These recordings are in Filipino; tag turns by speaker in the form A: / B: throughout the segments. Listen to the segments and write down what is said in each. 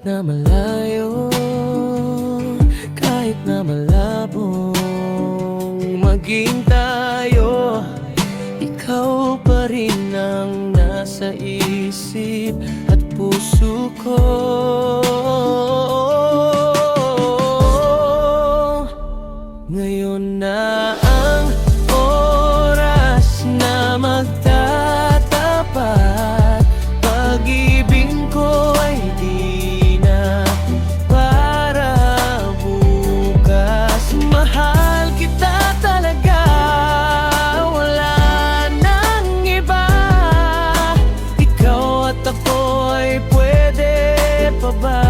A: na malayo, kahit na malabong maging tayo, ikaw pa rin ang nasa isip at puso ko. Ngayon na ang oras na magtatapat, pag-ibig ko ay di na para bukas. Mahal kita talaga, wala nang iba. Ikaw at ako ay pwede pa ba?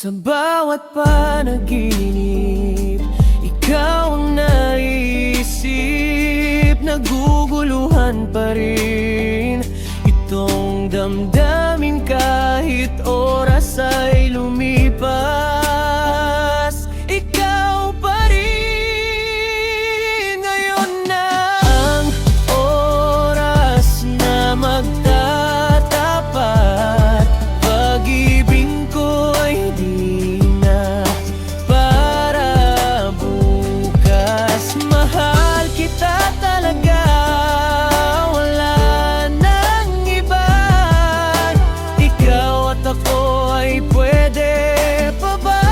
A: Sa bawat panaginip, ikaw ang naisip. Naguguluhan pa rin itong damdamin kahit oras ay lumipas. Ikaw pa rin. Ngayon na ang oras na magtatapat, pag-ibig ko ay di na para bukas. Mahal kita talaga, wala nang iba. Ikaw at ako ay pwede pa ba?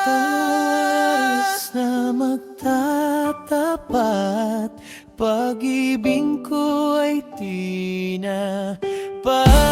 A: Oras na magtatapat, pag-ibig ko ay di na para